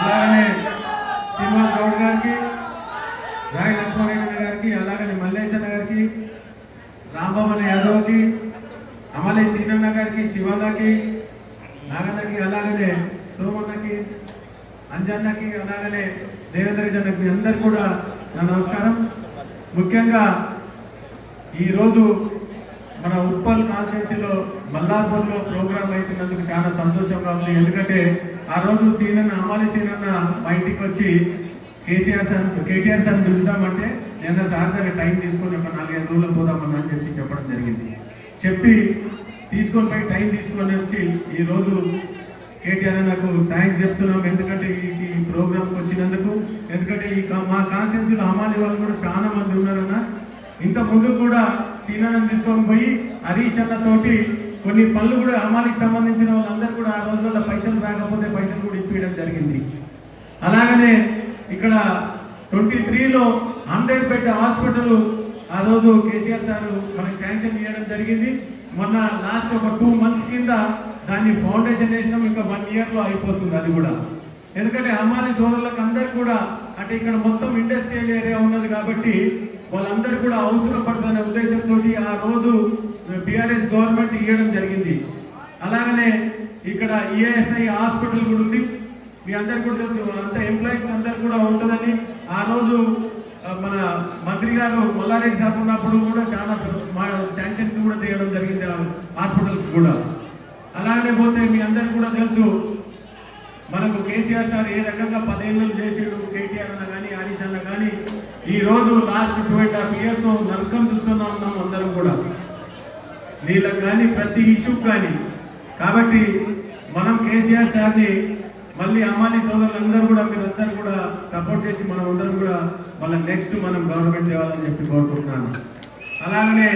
అలాగనే శ్రీనివాస్ గౌడ్ గారికి, రాయ్ లక్ష్మారెడ్డి గారికి, అలాగనే మల్లేశన్న గారికి, రాంభవన్ యాదవ్కి, అమలే సీనన్న గారికి, శివన్నకి, నాగన్నకి, అలాగనే సోమన్నకి, అంజన్నకి, అలాగనే దేవేంద్ర రెడ్డి అన్నకి, మీ అందరు కూడా నా నమస్కారం. ముఖ్యంగా ఈరోజు మన ఉప్పల్ కాన్స్టిట్యున్సీలో మల్లాపూర్లో ప్రోగ్రామ్ అవుతున్నందుకు చాలా సంతోషంగా ఉంది. ఎందుకంటే ఆ రోజు సీనన్న, అమ్మాలి సీనన్న మా ఇంటికి వచ్చి కేటీఆర్ సార్ పిలుచుదామంటే నేను సార్ దగ్గర టైం తీసుకొని ఒక 4-5 రోజులు పోదామన్నా అని చెప్పడం జరిగింది. చెప్పి తీసుకొని పోయి టైం తీసుకొని వచ్చి ఈరోజు కేటీఆర్ నాకు థ్యాంక్స్ చెప్తున్నాం. ఎందుకంటే ఈ ప్రోగ్రామ్కి వచ్చినందుకు. ఎందుకంటే మా కాన్స్టిట్యున్సీలో హమాలి వాళ్ళు కూడా చాలా మంది ఉన్నారన్న. ఇంత ముందు కూడా సీనాన్ని తీసుకొని పోయి హరీష్ అన్నతోటి కొన్ని పనులు కూడా హమాలికి సంబంధించిన వాళ్ళందరూ కూడా ఆ రోజుల్లో పైసలు రాకపోతే పైసలు కూడా ఇప్పించడం జరిగింది. అలాగనే ఇక్కడ 23లో 100 బెడ్ హాస్పిటల్ ఆ రోజు కేసీఆర్ సార్ మనకి శాంక్షన్ చేయడం జరిగింది. మొన్న లాస్ట్ ఒక 2 months కింద దాన్ని ఫౌండేషన్ వేసినాం. ఇంకా 1 yearలో అయిపోతుంది అది కూడా. ఎందుకంటే హమాలి సోదరులకు అందరు కూడా అంటే ఇక్కడ మొత్తం ఇండస్ట్రియల్ ఏరియా ఉన్నది కాబట్టి వాళ్ళందరూ కూడా అవసరం పడుతున్న ఉద్దేశంతో ఆ రోజు బీఆర్ఎస్ గవర్నమెంట్ ఇవ్వడం జరిగింది. అలాగనే ఇక్కడ ఈఎస్ఐ హాస్పిటల్ కూడా ఉంది. మీ అందరు కూడా తెలుసు, అంత ఎంప్లాయీస్ అందరు కూడా ఉంటుందని ఆ రోజు మన మంత్రి గారు మల్లారెడ్డి సార్ ఉన్నప్పుడు కూడా చాలా శాంక్షన్ కూడా తీయడం జరిగింది ఆ హాస్పిటల్కి కూడా. అలాగనే పోతే మీ అందరికి కూడా తెలుసు, మనకు కేసీఆర్ సార్ ఏ రకంగా 10 ఏళ్ళు చేసాడు. కేటీఆర్ అన్న కానీ, హరీష్ అన్న కానీ, ఈ రోజు లాస్ట్ 2.5 years నరకం చూస్తున్నా ఉన్నాం అందరం కూడా, నీళ్ళకు కానీ ప్రతి ఇష్యూకి కానీ. కాబట్టి మనం కేసీఆర్ సార్ని మళ్ళీ అమ్మాలి సోదరులందరూ కూడా మీరందరూ కూడా సపోర్ట్ చేసి మనం అందరం కూడా మళ్ళీ నెక్స్ట్ మనం గవర్నమెంట్ తేవాలని చెప్పి కోరుకుంటున్నాను. అలాగనే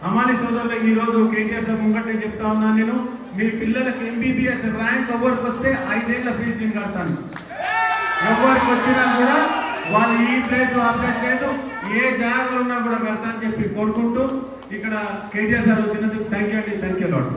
అమ్మాలి సోదరులు ఈరోజు కేటీఆర్ సార్ ముంగట్నే చెప్తా ఉన్నాను, నేను మీ పిల్లలకు MBBS ర్యాంక్ ఎవరికి వస్తే 5 ఏళ్ళ ఫీజు నేను కడతాను. ఎవరికి వచ్చినా కూడా వాళ్ళు ఈ ప్లేస్ ఆ ప్లేస్ లేదు, ఏ జాగాలు ఉన్నా కూడా కడతా అని చెప్పి కోరుకుంటూ ఇక్కడ కేటీఆర్ సార్ వచ్చినందుకు థ్యాంక్ యూ అండి. Thank you lot.